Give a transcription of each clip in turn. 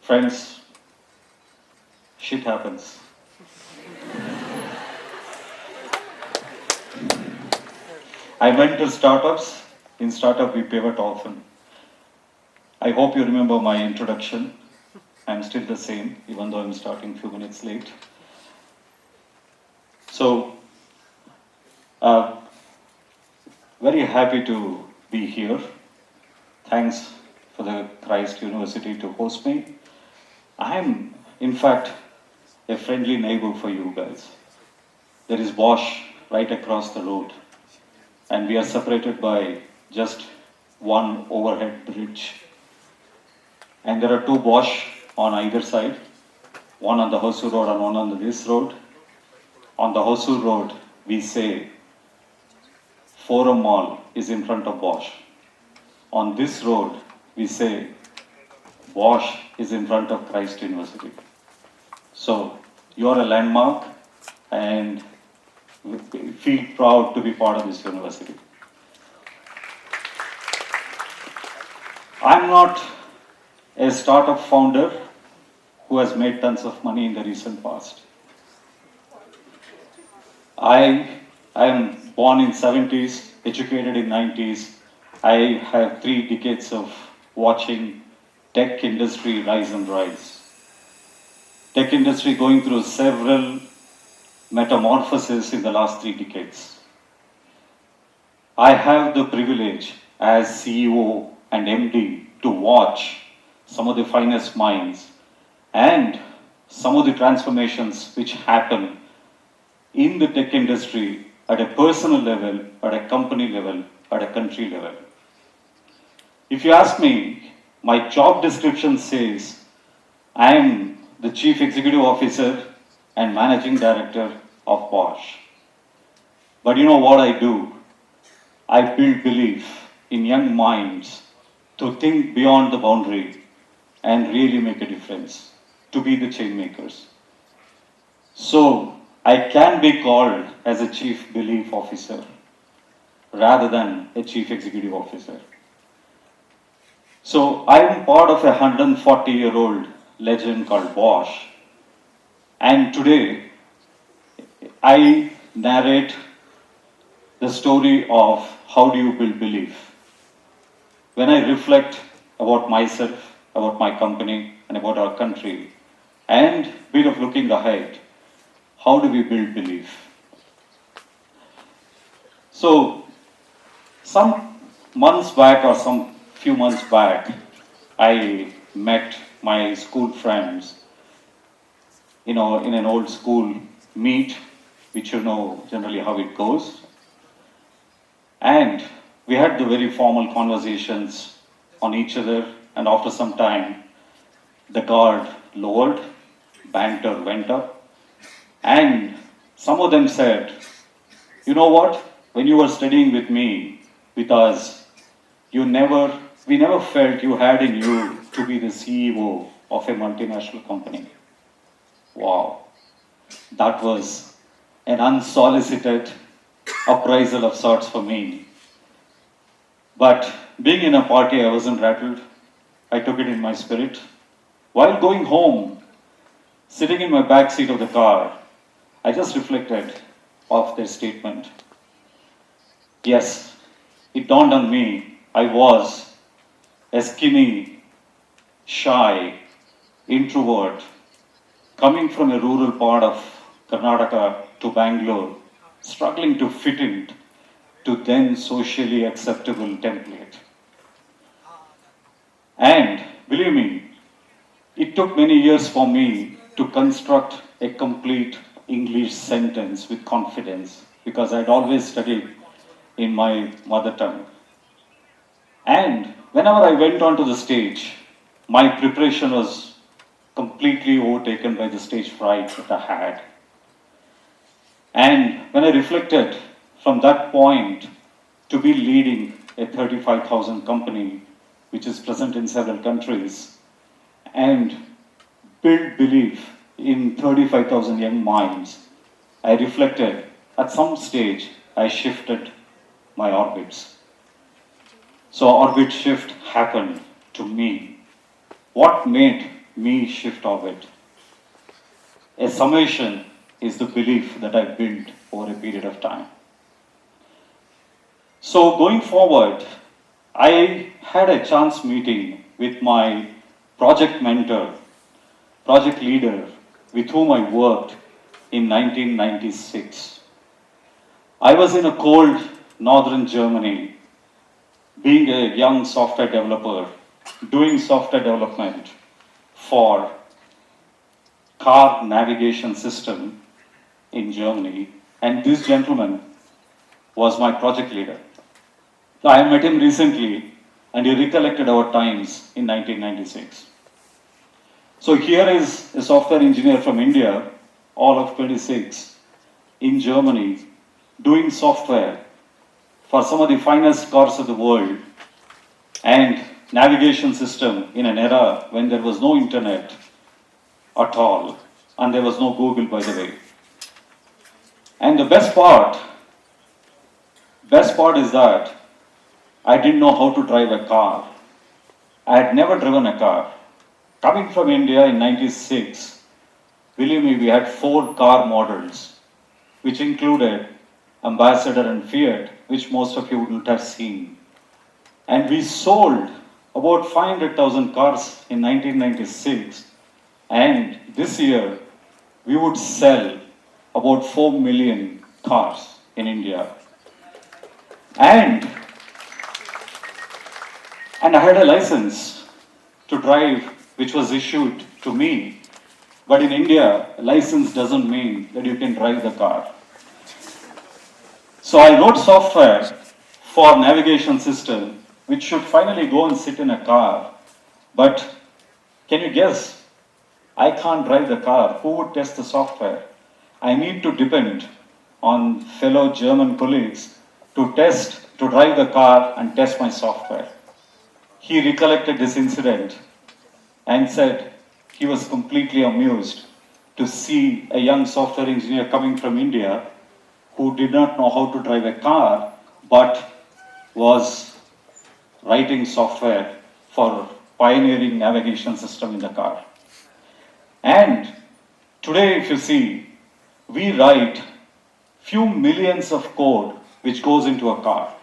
Friends, shit happens. I mentor startups. In startup, we pivot often. I hope you remember my introduction. I'm still the same, even though I'm starting a few minutes late. So, uh, very happy to be here. Thanks for the Christ University to host me. I'm, in fact, a friendly neighbor for you guys. There is Bosch right across the road, and we are separated by just one overhead bridge. And there are two Bosch on either side, one on the Hosur road and one on this road. On the Hosur road, we say Forum Mall is in front of Bosch. On this road, we say Bosch is in front of Christ University. So you are a landmark and feel proud to be part of this university. I'm not a startup founder who has made tons of money in the recent past. I am born in 70s, educated in 90s. I have 3 decades of watching tech industry rise and rise. Tech industry going through several metamorphoses in the last 3 decades. I have the privilege as CEO and MD to watch some of the finest minds and some of the transformations which happen in the tech industry at a personal level, at a company level, at a country level. If you ask me, my job description says I am the Chief Executive Officer and Managing Director of Bosch. But you know what I do? I build belief in young minds to think beyond the boundary and really make a difference, to be the change makers. So I can be called as a Chief Belief Officer rather than a Chief Executive Officer. So I am part of a 140-year-old legend called Bosch, and today I narrate the story of how do you build belief. When I reflect about myself, about my company, and about our country, and bit of looking ahead, how do we build belief? So, some months back or some few months back, I met my school friends, in an old school meet, which you know generally how it goes. And we had the very formal conversations on each other, and after some time, the guard lowered, banter went up, and some of them said, you know what, when you were studying with me, with us, we never felt you had in you to be the CEO of a multinational company. Wow, that was an unsolicited appraisal of sorts for me. But being in a party, I wasn't rattled. I took it in my spirit. While going home, sitting in my back seat of the car, I just reflected of their statement. Yes, it dawned on me, I was a skinny, shy, introvert, coming from a rural part of Karnataka to Bangalore, struggling to fit in to then socially acceptable template. And believe me, it took many years for me to construct a complete English sentence with confidence because I'd always studied in my mother tongue. And whenever I went onto the stage, my preparation was completely overtaken by the stage fright that I had. And when I reflected from that point to be leading a 35,000 company, which is present in several countries, and build belief in 35,000 young minds, I reflected at some stage I shifted my orbits. So orbit shift happened to me. What made me shift orbit. A summation is the belief that I built over a period of time. So going forward, I had a chance meeting with my project mentor, project leader, with whom I worked in 1996. I was in a cold northern Germany, being a young software developer, doing software development for car navigation system in Germany, and this gentleman was my project leader. I met him recently, and he recollected our times in 1996. So here is a software engineer from India, all of 26, in Germany, doing software for some of the finest cars of the world and navigation system in an era when there was no internet at all, and there was no Google, by the way. And the best part is that I didn't know how to drive a car. I had never driven a car. Coming from India in 96, believe me, we had 4 car models, which included Ambassador and Fiat, which most of you wouldn't have seen. And we sold about 500,000 cars in 1996, and this year we would sell about 4 million cars in India. And I had a license to drive, which was issued to me. But in India, a license doesn't mean that you can drive the car. So I wrote software for navigation system, which should finally go and sit in a car. But can you guess? I can't drive the car. Who would test the software? I need to depend on fellow German colleagues to drive the car and test my software. He recollected this incident and said he was completely amused to see a young software engineer coming from India who did not know how to drive a car but was writing software for pioneering navigation system in the car. And today, if you see, we write few millions of code which goes into a car.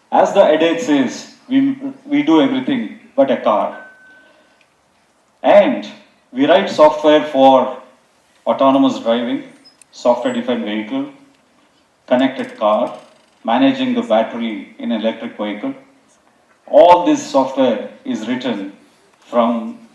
As the adage says, we do everything but a car. And we write software for autonomous driving, software-defined vehicle, connected car, managing the battery in an electric vehicle. All this software is written from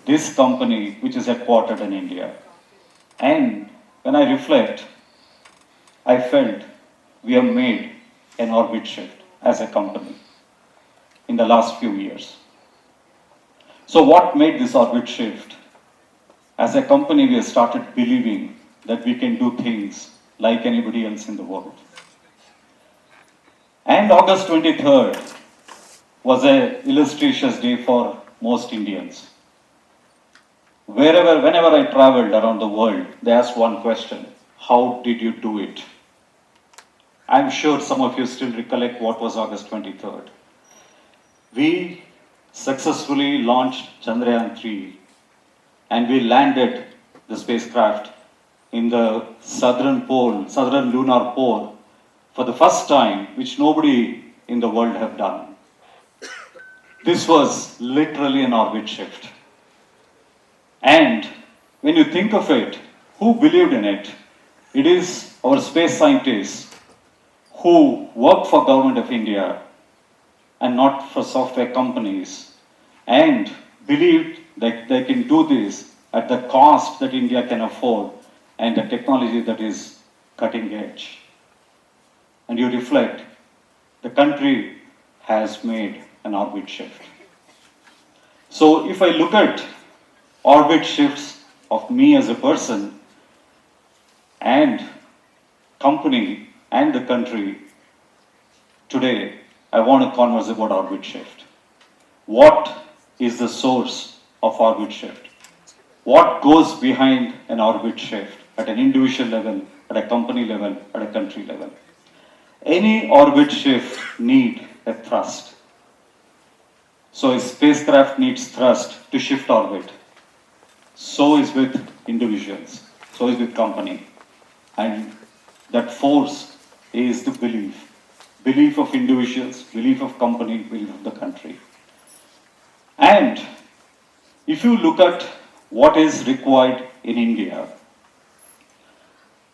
this company, which is headquartered in India. And when I reflect, I felt we have made an orbit shift as a company in the last few years. So what made this orbit shift? As a company, we have started believing that we can do things like anybody else in the world. And August 23rd was an illustrious day for most Indians. Whenever I traveled around the world, they asked one question: how did you do it? I'm sure some of you still recollect what was August 23rd. We successfully launched Chandrayaan-3 and we landed the spacecraft in the southern lunar pole for the first time, which nobody in the world have done. This was literally an orbit shift. And when you think of it, who believed in it? It is our space scientists who work for Government of India and not for software companies, and believed that they can do this at the cost that India can afford and the technology that is cutting edge. And you reflect, the country has made an orbit shift. So if I look at orbit shifts of me as a person and company and the country, today I want to converse about orbit shift. What is the source of orbit shift? What goes behind an orbit shift at an individual level, at a company level, at a country level? Any orbit shift needs a thrust. So a spacecraft needs thrust to shift orbit. So is with individuals, so is with company. And that force is the belief. Belief of individuals, belief of company, belief of the country. And if you look at what is required in India,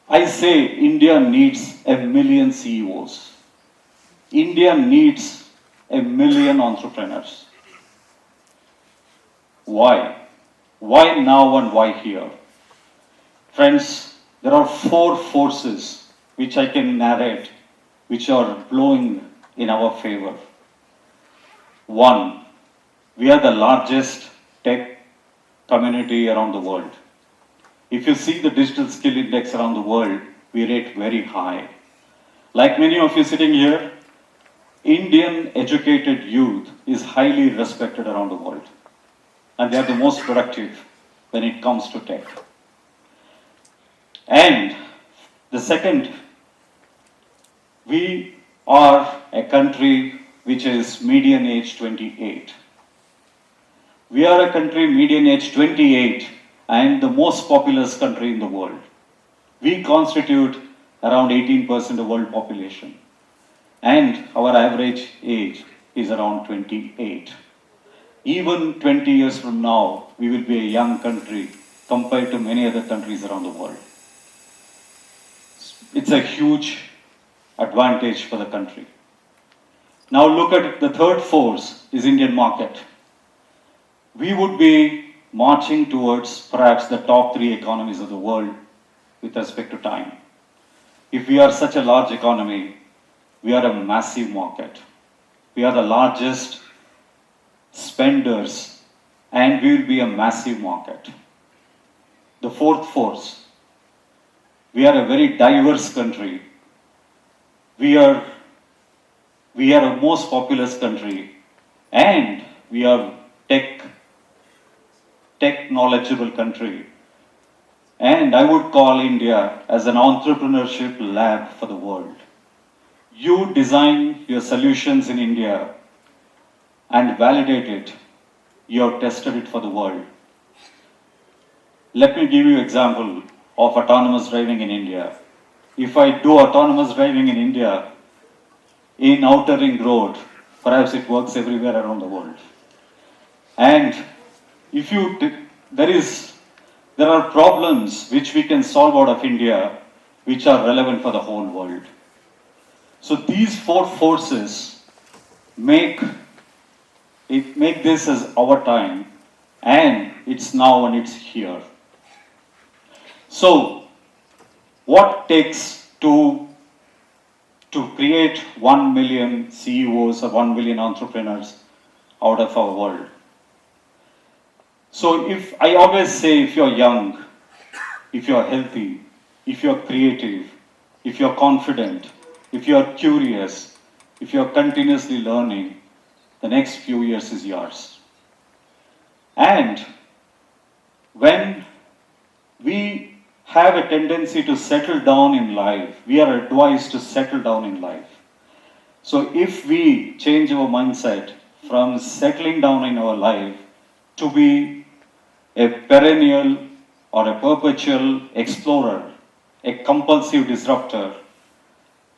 I say India needs a million CEOs. India needs a million entrepreneurs. Why? Why now and why here? Friends, there are four forces which I can narrate which are blowing in our favor. One, we are the largest tech community around the world. If you see the digital skill index around the world, we rate very high. Like many of you sitting here, Indian educated youth is highly respected around the world. And they are the most productive when it comes to tech. And the second, we are a country which is median age 28. We are a country median age 28 and the most populous country in the world. We constitute around 18% of world population. And our average age is around 28. Even 20 years from now, we will be a young country compared to many other countries around the world. It's a huge advantage for the country. Now look at the third force is Indian market. We would be marching towards perhaps the top 3 economies of the world with respect to time. If we are such a large economy, we are a massive market. We are the largest spenders and we will be a massive market. The fourth force, we are a very diverse country. We are a most populous country and we are tech knowledgeable country. And I would call India as an entrepreneurship lab for the world. You design your solutions in India and validate it. You have tested it for the world. Let me give you an example of autonomous driving in India. If I do autonomous driving in India, in Outer Ring Road, perhaps it works everywhere around the world. And if there are problems which we can solve out of India, which are relevant for the whole world. So these four forces make this as our time, and it's now and it's here. So, what takes to create 1 million CEOs or 1 million entrepreneurs out of our world? So, if I always say, if you're young, if you're healthy, if you're creative, if you're confident, if you're curious, if you're continuously learning, the next few years is yours. And when we have a tendency to settle down in life, we are advised to settle down in life. So if we change our mindset from settling down in our life to be a perennial or a perpetual explorer, a compulsive disruptor,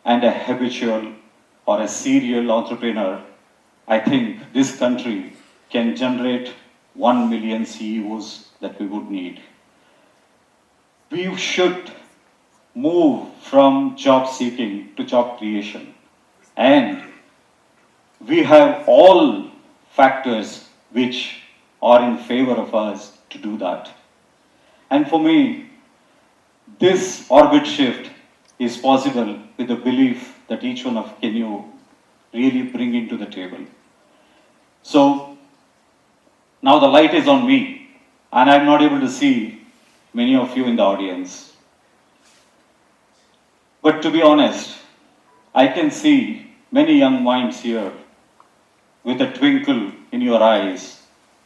and a habitual or a serial entrepreneur, I think this country can generate 1 million CEOs that we would need. We should move from job seeking to job creation. And we have all factors which are in favor of us to do that. And for me, this orbit shift is possible with the belief that each one of you really bring into the table. So now the light is on me, and I'm not able to see many of you in the audience. But to be honest, I can see many young minds here with a twinkle in your eyes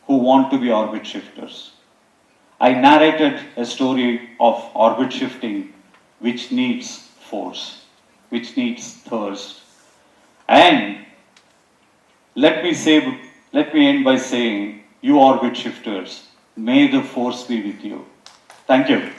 who want to be orbit shifters. I narrated a story of orbit shifting which needs force, which needs thirst. And let me end by saying, you orbit shifters, May the force be with you. Thank you.